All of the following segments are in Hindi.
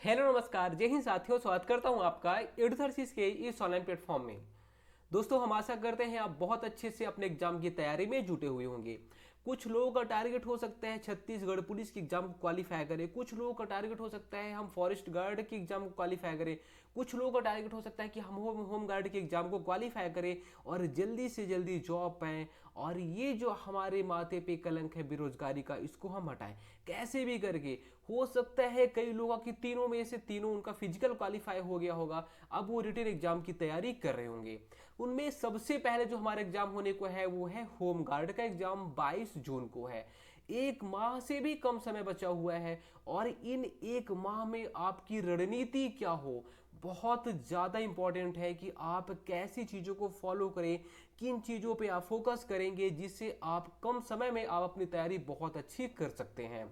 हेलो नमस्कार, जय हिंद साथियों। स्वागत करता हूं आपका एडुथर्सिस के इस ऑनलाइन प्लेटफॉर्म में। दोस्तों, हम आशा करते हैं आप बहुत अच्छे से अपने एग्जाम की तैयारी में जुटे हुए होंगे। कुछ लोगों का टारगेट हो सकता है छत्तीसगढ़ पुलिस की एग्जाम को क्वालिफाई करें, कुछ लोगों का टारगेट हो सकता है हम फॉरेस्ट गार्ड की एग्जाम को क्वालिफाई करें, कुछ लोगों का टारगेट हो सकता है कि हम होम गार्ड की एग्जाम को क्वालिफाई करें और जल्दी से जल्दी जॉब पाएं। और ये जो हमारे माथे पे कलंक है बेरोजगारी का, इसको हम हटाएं कैसे भी करके। हो सकता है कई लोगों की तीनों में से तीनों उनका फिजिकल क्वालिफाई हो गया होगा, अब वो रिटन एग्जाम की तैयारी कर रहे होंगे। उनमें सबसे पहले जो हमारा एग्जाम होने को है वो है होम गार्ड का एग्जाम, 22 जून को है। एक माह से भी कम समय बचा हुआ है और इन एक माह में आपकी रणनीति क्या हो, बहुत ज़्यादा इंपॉर्टेंट है कि आप कैसी चीज़ों को फॉलो करें, किन चीज़ों पे आप फोकस करेंगे जिससे आप कम समय में आप अपनी तैयारी बहुत अच्छी कर सकते हैं।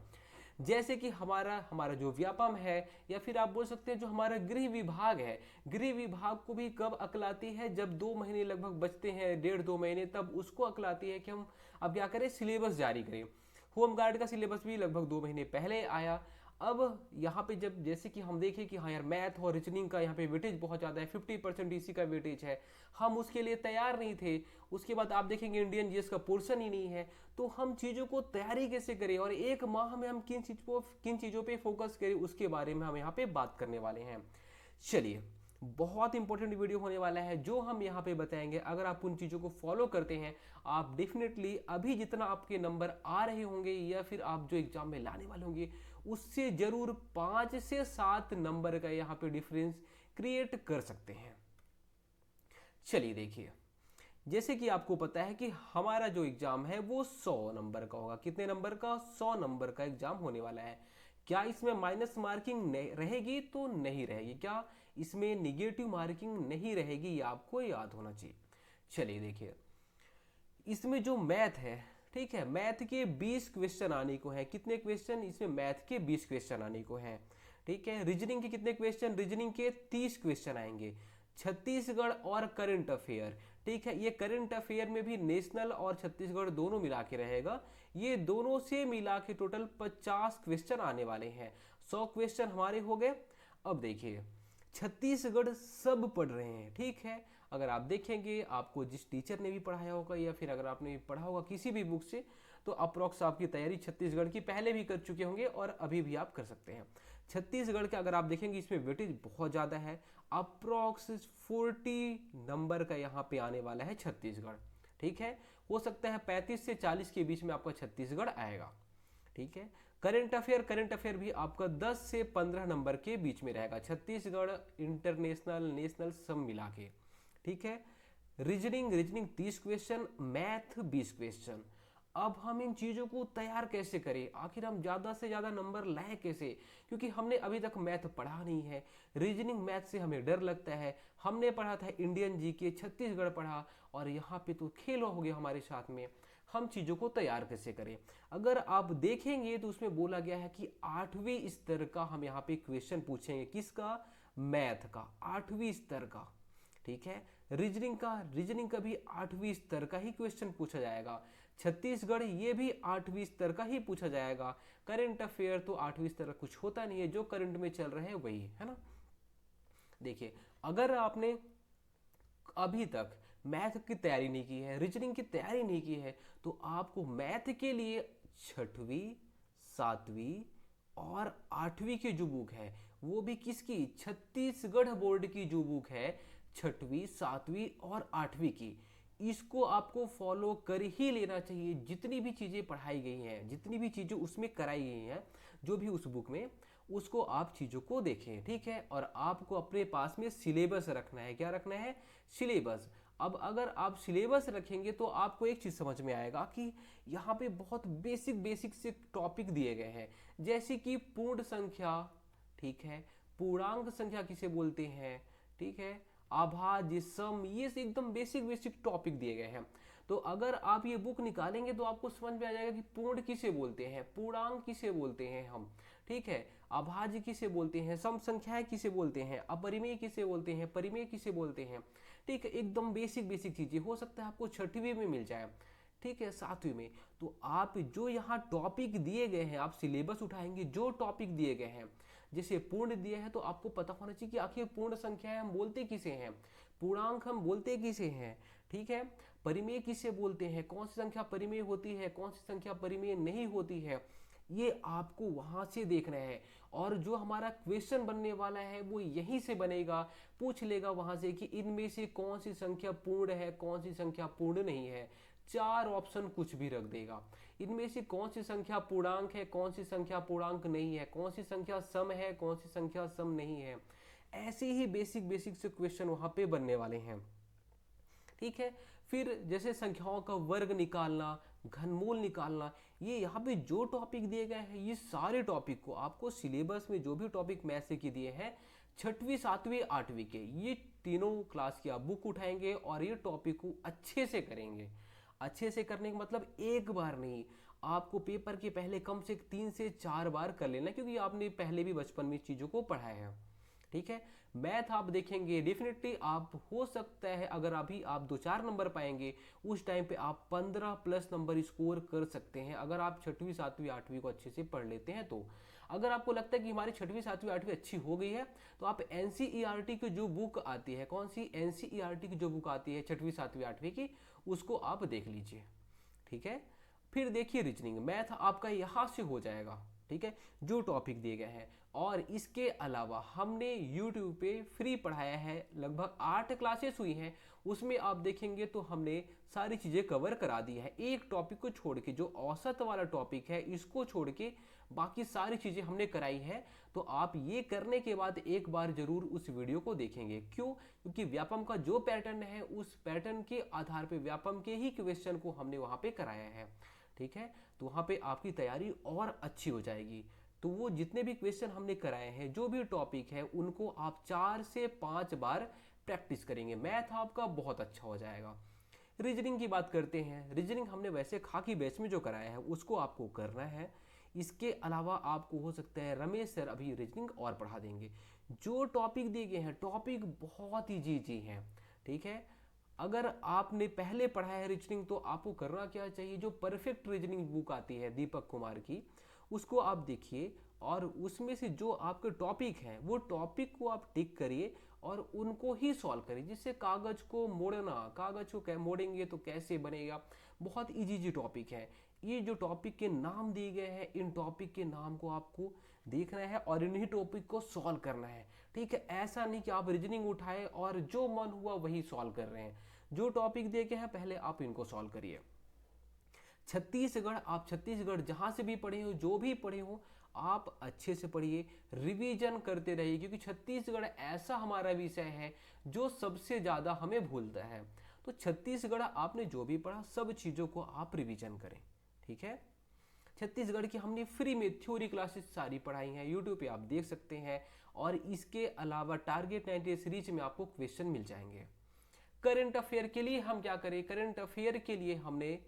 जैसे कि हमारा हमारा जो व्यापम है, या फिर आप बोल सकते हैं जो हमारा गृह विभाग है, गृह विभाग को भी कब अकल आती है, जब 2 महीने लगभग बचते हैं, 1.5-2 महीने, तब उसको अकल आती है कि हम अब क्या करें, सिलेबस जारी करें। होम गार्ड का सिलेबस भी लगभग 2 महीने पहले आया। अब यहाँ पे जब जैसे कि हम देखें कि हाँ यार, मैथ और रीजनिंग का यहाँ पे वेटेज बहुत ज़्यादा है, 50% इसी का वेटेज है, हम उसके लिए तैयार नहीं थे। उसके बाद आप देखेंगे इंडियन जीएस का पोर्शन ही नहीं है, तो हम चीज़ों को तैयारी कैसे करें और एक माह में हम किन चीज़ों पे फोकस करें, उसके बारे में हम यहाँ पे बात करने वाले हैं। चलिए, बहुत इंपॉर्टेंट वीडियो होने वाला है जो हम यहाँ पे बताएंगे। अगर आप उन चीज़ों को फॉलो करते हैं, आप डेफिनेटली अभी जितना आपके नंबर आ रहे होंगे या फिर आप जो एग्जाम में लाने वाले होंगे, उससे जरूर 5 से 7 नंबर का यहाँ पे डिफरेंस क्रिएट कर सकते हैं। चलिए देखिए, जैसे कि आपको पता है कि हमारा जो एग्जाम है वो 100 नंबर का होगा। कितने नंबर का? 100 नंबर का एग्जाम होने वाला है। क्या इसमें माइनस मार्किंग रहेगी? तो नहीं रहेगी। क्या इसमें निगेटिव मार्किंग नहीं रहेगी? ये आपको याद होना चाहिए। चलिए देखिए, इसमें जो मैथ है, ठीक है, मैथ के 20 क्वेश्चन आने को है। कितने क्वेश्चन? इसमें मैथ के 20 क्वेश्चन आने को हैं। ठीक है, रीजनिंग के कितने क्वेश्चन? रीजनिंग के 30 क्वेश्चन आएंगे। छत्तीसगढ़ और करंट अफेयर, ठीक है, ये करंट अफेयर में भी नेशनल और छत्तीसगढ़ दोनों मिला के रहेगा। ये दोनों से मिला के टोटल 50 क्वेश्चन आने वाले हैं। 100 क्वेश्चन हमारे हो गए। अब देखिए, छत्तीसगढ़ सब पढ़ रहे हैं, ठीक है। अगर आप देखेंगे, आपको जिस टीचर ने भी पढ़ाया होगा या फिर अगर आपने पढ़ा होगा किसी भी बुक से, तो अप्रोक्स आपकी तैयारी छत्तीसगढ़ की पहले भी कर चुके होंगे और अभी भी आप कर सकते हैं। छत्तीसगढ़ का अगर आप देखेंगे, इसमें वेटेज बहुत ज़्यादा है। अप्रोक्स 40 नंबर का यहाँ पे आने वाला है छत्तीसगढ़, ठीक है। हो सकता है 35 से 40 के बीच में आपका छत्तीसगढ़ आएगा, ठीक है। करंट अफेयर भी आपका 10 से 15 नंबर के बीच में रहेगा, छत्तीसगढ़, इंटरनेशनल, नेशनल सब मिला के, ठीक है। Reasoning 30 question, math 20 question. अब हम इन चीज़ों को तैयार कैसे करें, आखिर हम ज़्यादा से ज़्यादा नंबर लाएं कैसे, क्योंकि हमने अभी तक मैथ पढ़ा नहीं है। रीजनिंग मैथ से हमें डर लगता है। हमने पढ़ा था इंडियन जीके, छत्तीसगढ़ पढ़ा, और यहाँ पे तो खेल हो गया हमारे साथ में। हम चीज़ों को तैयार कैसे करें? अगर आप देखेंगे तो उसमें बोला गया है कि 8वीं स्तर का हम यहाँ पे क्वेश्चन पूछेंगे। किसका? मैथ का 8वीं स्तर का, ठीक है। रीजनिंग का भी 8वीं स्तर का ही क्वेश्चन पूछा जाएगा। छत्तीसगढ़ ये भी 8वीं स्तर का ही पूछा जाएगा। करंट अफेयर तो 8वीं स्तर का कुछ होता नहीं है, जो करंट में चल रहे हैं वही है ना। देखिए, अगर आपने अभी तक मैथ की तैयारी नहीं की है, रीजनिंग की तैयारी नहीं की है, तो आपको मैथ के लिए 6वीं, 7वीं और 8वीं की जो बुक है, वो भी किसकी? छत्तीसगढ़ बोर्ड की जो बुक है, 6वीं, 7वीं और 8वीं की, इसको आपको फॉलो कर ही लेना चाहिए। जितनी भी चीज़ें पढ़ाई गई हैं, जितनी भी चीज़ें उसमें कराई गई हैं, जो भी उस बुक में, उसको आप चीज़ों को देखें, ठीक है। और आपको अपने पास में सिलेबस रखना है। क्या रखना है? सिलेबस। अब अगर आप सिलेबस रखेंगे तो आपको एक चीज़ समझ में आएगा कि यहाँ पे बहुत बेसिक बेसिक से टॉपिक दिए गए हैं, जैसे कि पूर्ण संख्या, ठीक है, पूर्णांक संख्या किसे बोलते हैं, ठीक है, अभाज्य, सम, ये से एकदम बेसिक बेसिक टॉपिक दिए गए हैं। तो अगर आप ये बुक निकालेंगे तो आपको समझ में आ जाएगा कि पूर्ण किसे बोलते हैं, पूर्णांक किसे बोलते हैं हम, ठीक है, अभाज्य किसे बोलते हैं, सम संख्याएं किसे बोलते हैं, अपरिमेय किसे बोलते हैं, परिमेय किसे बोलते हैं, ठीक है। एकदम बेसिक बेसिक चीजें, हो सकता है आपको 6वीं में मिल जाए, ठीक है, 7वीं में। तो आप जो यहाँ टॉपिक दिए गए हैं, आप सिलेबस उठाएंगे, जो टॉपिक दिए गए हैं, जैसे पूर्ण दिया है तो आपको पता होना चाहिए कि आखिर पूर्ण संख्या है हम बोलते किसे हैं, पूर्णांक हम बोलते किसे हैं, ठीक है। परिमेय किसे बोलते हैं, कौन सी संख्या परिमेय होती है, कौन सी संख्या परिमेय नहीं होती है, ये आपको वहां से देखना है। और जो हमारा क्वेश्चन बनने वाला है वो यहीं से बनेगा, पूछ लेगा वहां से कि इनमें से कौन सी संख्या पूर्ण है, कौन सी संख्या पूर्ण नहीं है। 4 ऑप्शन कुछ भी रख देगा, इनमें से कौन सी संख्या पूर्णांक है, कौन सी संख्या पूर्णांक नहीं है, कौन सी संख्या सम है, कौन सी संख्या सम नहीं है। ऐसे ही बेसिक बेसिक से क्वेश्चन वहां पे बनने वाले हैं, ठीक है। फिर जैसे संख्याओं का वर्ग निकालना, घनमूल निकालना, ये यहाँ पे जो टॉपिक दिए गए हैं ये सारे टॉपिक को आपको सिलेबस में जो भी टॉपिक मैथ से के दिए हैं 6वीं 7वीं 8वीं के, ये तीनों क्लास की आप बुक उठाएंगे और ये टॉपिक को अच्छे से करेंगे। अच्छे से करने का मतलब एक बार नहीं, आपको पेपर के पहले कम से 3 से 4 बार कर लेना, क्योंकि आपने पहले भी बचपन में चीज़ों को पढ़ाया है, ठीक है। मैथ आप देखेंगे डेफिनेटली आप हो सकता है अगर अभी आप 2-4 नंबर पाएंगे उस टाइम पे आप 15 प्लस नंबर स्कोर कर सकते हैं, अगर आप 6वीं 7वीं 8वीं को अच्छे से पढ़ लेते हैं तो। अगर आपको लगता है कि हमारी 6वीं 7वीं 8वीं अच्छी हो गई है तो आप एनसीईआरटी की जो बुक आती है, कौन सी एनसीईआरटी की जो बुक आती है 6वीं 7वीं 8वीं की, उसको आप देख लीजिए, ठीक है। फिर देखिए रीजनिंग मैथ आपका यहाँ से हो जाएगा, ठीक है, जो टॉपिक दिए गए हैं। और इसके अलावा हमने YouTube पे फ्री पढ़ाया है, लगभग 8 क्लासेस हुई हैं, उसमें आप देखेंगे तो हमने सारी चीज़ें कवर करा दी है। एक टॉपिक को छोड़ के, जो औसत वाला टॉपिक है इसको छोड़ के बाकी सारी चीज़ें हमने कराई है। तो आप ये करने के बाद एक बार जरूर उस वीडियो को देखेंगे। क्यों? क्योंकि व्यापम का जो पैटर्न है उस पैटर्न के आधार पे व्यापम के ही क्वेश्चन को हमने वहाँ पे कराया है, ठीक है। तो वहाँ पे आपकी तैयारी और अच्छी हो जाएगी। तो वो जितने भी क्वेश्चन हमने कराए हैं, जो भी टॉपिक है, उनको आप 4 से 5 बार प्रैक्टिस करेंगे, मैथ आपका बहुत अच्छा हो जाएगा। रीजनिंग की बात करते हैं। रीजनिंग हमने वैसे खाकी बैच में जो कराया है उसको आपको करना है। इसके अलावा आपको हो सकता है रमेश सर अभी रीजनिंग और पढ़ा देंगे। जो टॉपिक दिए गए हैं टॉपिक बहुत ही इजी हैं, ठीक है। अगर आपने पहले पढ़ा है रीजनिंग तो आपको करना क्या चाहिए, जो परफेक्ट रीजनिंग बुक आती है दीपक कुमार की, उसको आप देखिए और उसमें से जो आपके टॉपिक हैं वो टॉपिक को आप टिक करिए और उनको ही सॉल्व करिए। जिससे कागज को मोड़ना, कागज को मोड़ेंगे तो कैसे बनेगा, बहुत इजी टॉपिक है। ये जो टॉपिक के नाम दिए गए हैं इन टॉपिक के नाम को आपको देखना है और इन्हीं टॉपिक को सॉल्व करना है, ठीक है। ऐसा नहीं कि आप रीजनिंग उठाए और जो मन हुआ वही सॉल्व कर रहे हैं। जो टॉपिक दिए गए हैं पहले आप इनको सॉल्व करिए। छत्तीसगढ़, आप छत्तीसगढ़ जहाँ से भी पढ़े हो, जो भी पढ़े हो, आप अच्छे से पढ़िए, रिवीजन करते रहिए, क्योंकि छत्तीसगढ़ ऐसा हमारा विषय है जो सबसे ज़्यादा हमें भूलता है। तो छत्तीसगढ़ आपने जो भी पढ़ा सब चीज़ों को आप रिवीजन करें, ठीक है। छत्तीसगढ़ की हमने फ्री में थ्योरी क्लासेस सारी पढ़ाई हैं, यूट्यूब पे आप देख सकते हैं। और इसके अलावा टारगेट 90 सीरीज में आपको क्वेश्चन मिल जाएंगे। करंट अफेयर के लिए हम क्या करें, करंट अफेयर के लिए हमने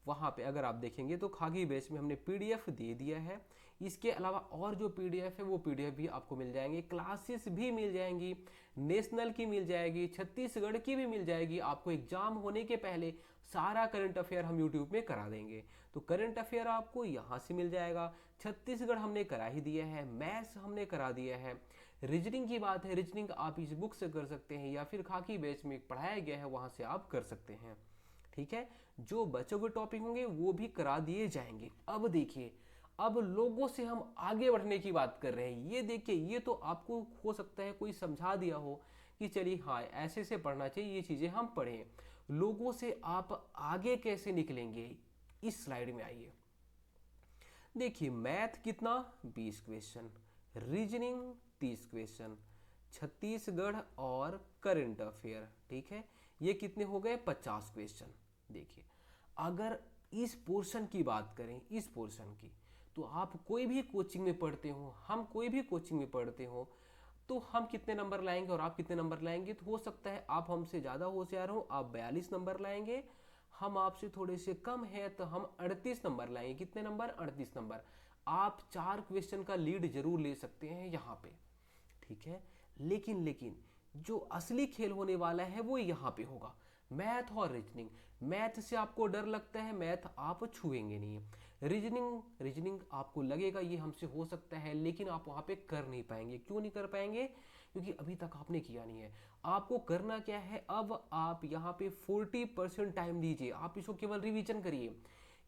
वहाँ पे अगर आप देखेंगे तो खाकी बेस में हमने पीडीएफ दे दिया है। इसके अलावा और जो पीडीएफ है वो पीडीएफ भी आपको मिल जाएंगे, क्लासेस भी मिल जाएंगी, नेशनल की मिल जाएगी, छत्तीसगढ़ की भी मिल जाएगी। आपको एग्जाम होने के पहले सारा करंट अफेयर हम यूट्यूब में करा देंगे। तो करंट अफेयर आपको यहाँ से मिल जाएगा। छत्तीसगढ़ हमने करा ही दिया है, मैथ्स हमने करा दिया है। रीजनिंग की बात है, रीजनिंग आप इस बुक से कर सकते हैं या फिर खाकी बेस में पढ़ाया गया है वहाँ से आप कर सकते हैं, ठीक है। जो बचे हुए टॉपिक होंगे वो भी करा दिए जाएंगे। अब देखिए, अब लोगों से हम आगे बढ़ने की बात कर रहे हैं। ये देखिए, ये तो आपको हो सकता है कोई समझा दिया हो कि चलिए हाँ ऐसे से पढ़ना चाहिए, ये चीज़ें हम पढ़ें। लोगों से आप आगे कैसे निकलेंगे, इस स्लाइड में आइए। देखिए मैथ कितना 20 क्वेश्चन, रीजनिंग 30 क्वेश्चन, छत्तीसगढ़ और करंट अफेयर, ठीक है, ये कितने हो गए 50 क्वेश्चन। देखिए अगर इस पोर्शन की बात करें, इस पोर्शन की, तो आप कोई भी कोचिंग में पढ़ते हो, हम कोई भी कोचिंग में पढ़ते हो, तो हम कितने नंबर लाएंगे और आप कितने नंबर लाएंगे। तो हो सकता है आप हमसे ज़्यादा होशियार हो, आप 42 नंबर लाएंगे, हम आपसे थोड़े से कम है तो हम 38 नंबर लाएंगे। कितने नंबर? 38 नंबर। आप 4 क्वेश्चन का लीड जरूर ले सकते हैं यहाँ पे, ठीक है। लेकिन जो असली खेल होने वाला है वो यहाँ पे होगा, मैथ और रीजनिंग। मैथ से आपको डर लगता है, मैथ आप छुएंगे नहीं। रीजनिंग आपको लगेगा ये हमसे हो सकता है, लेकिन आप वहाँ पे कर नहीं पाएंगे। क्यों नहीं कर पाएंगे? क्योंकि अभी तक आपने किया नहीं है। आपको करना क्या है, अब आप यहाँ पे 40% टाइम दीजिए, आप इसको केवल रिवीजन करिए,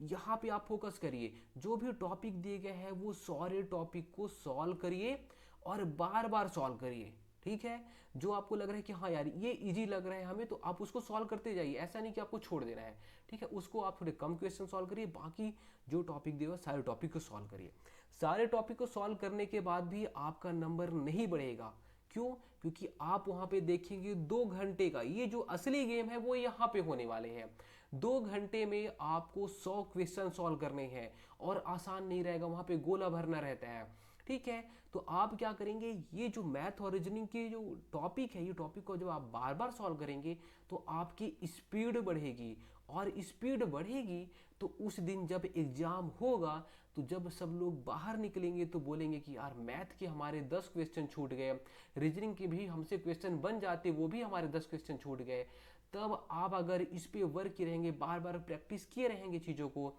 यहाँ पे आप फोकस करिए, जो भी टॉपिक दिए गए हैं वो सारे टॉपिक को सॉल्व करिए और बार बार सॉल्व करिए। ठीक है, जो आपको लग रहा है कि हाँ यार ये इजी लग रहा है हमें, तो आप उसको सॉल्व करते जाइए, ऐसा नहीं कि आपको छोड़ देना है। ठीक है, उसको आप थोड़े कम क्वेश्चन सॉल्व करिए, बाकी जो टॉपिक देगा सारे टॉपिक को सॉल्व करिए। सारे टॉपिक को सॉल्व करने के बाद भी आपका नंबर नहीं बढ़ेगा। क्यों? क्योंकि आप वहां पे देखेंगे 2 घंटे का ये जो असली गेम है वो यहाँ पे होने वाले हैं। 2 घंटे में आपको 100 क्वेश्चन सॉल्व करने हैं, और आसान नहीं रहेगा, वहां पे गोला भरना रहता है। ठीक है, तो आप क्या करेंगे, ये जो मैथ और रीजनिंग की जो टॉपिक है, ये टॉपिक को जब आप बार बार सॉल्व करेंगे तो आपकी स्पीड बढ़ेगी, और स्पीड बढ़ेगी तो उस दिन जब एग्जाम होगा, तो जब सब लोग बाहर निकलेंगे तो बोलेंगे कि यार मैथ के हमारे 10 क्वेश्चन छूट गए, रीजनिंग के भी हमसे क्वेश्चन बन जाते वो भी हमारे 10 क्वेश्चन छूट गए। तब आप अगर इस पे वर्क किए रहेंगे, बार बार प्रैक्टिस किए रहेंगे चीज़ों को,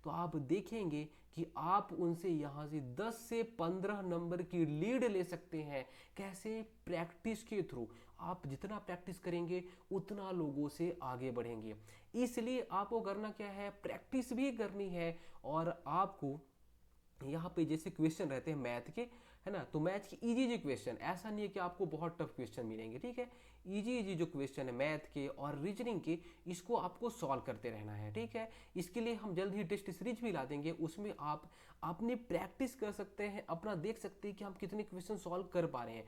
तो आप देखेंगे कि आप उनसे यहाँ से 10 से 15 नंबर की लीड ले सकते हैं। कैसे? प्रैक्टिस के थ्रू। आप जितना प्रैक्टिस करेंगे उतना लोगों से आगे बढ़ेंगे। इसलिए आपको करना क्या है, प्रैक्टिस भी करनी है, और आपको यहाँ पे जैसे क्वेश्चन रहते हैं मैथ के, है ना, तो मैथ के इजी इजी क्वेश्चन, ऐसा नहीं है कि आपको बहुत टफ क्वेश्चन मिलेंगे। ठीक है, इजी इजी जो क्वेश्चन है मैथ के और रीजनिंग के, इसको आपको सॉल्व करते रहना है। ठीक है, इसके लिए हम जल्द ही टेस्ट सीरीज भी ला देंगे, उसमें आप अपनी प्रैक्टिस कर सकते हैं, अपना देख सकते हैं कि हम कितने क्वेश्चन सॉल्व कर पा रहे हैं।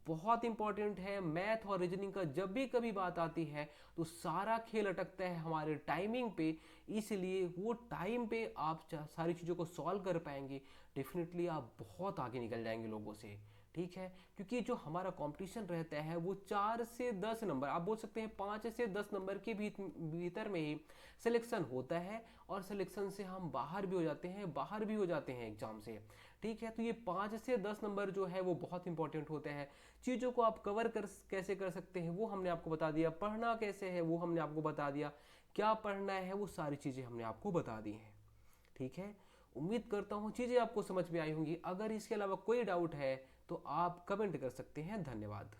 बहुत इंपॉर्टेंट है, मैथ और रीजनिंग का जब भी कभी बात आती है तो सारा खेल अटकता है हमारे टाइमिंग पे, इसलिए वो टाइम पे आप सारी चीज़ों को सॉल्व कर पाएंगे, डेफिनेटली आप बहुत आगे निकल जाएंगे लोगों से। ठीक है, क्योंकि जो हमारा कंपटीशन रहता है वो 4 से 10 नंबर, आप बोल सकते हैं 5 से 10 नंबर के भीतर में ही सिलेक्शन होता है, और सिलेक्शन से हम बाहर भी हो जाते हैं, बाहर भी हो जाते हैं एग्जाम से। ठीक है, तो ये 5 से 10 नंबर जो है वो बहुत इंपॉर्टेंट होते हैं। चीज़ों को आप कवर कैसे कर सकते हैं वो हमने आपको बता दिया, पढ़ना कैसे है वो हमने आपको बता दिया, क्या पढ़ना है वो सारी चीज़ें हमने आपको बता दी हैं। ठीक है, उम्मीद करता हूँ चीज़ें आपको समझ में आई होंगी। अगर इसके अलावा कोई डाउट है तो आप कमेंट कर सकते हैं। धन्यवाद।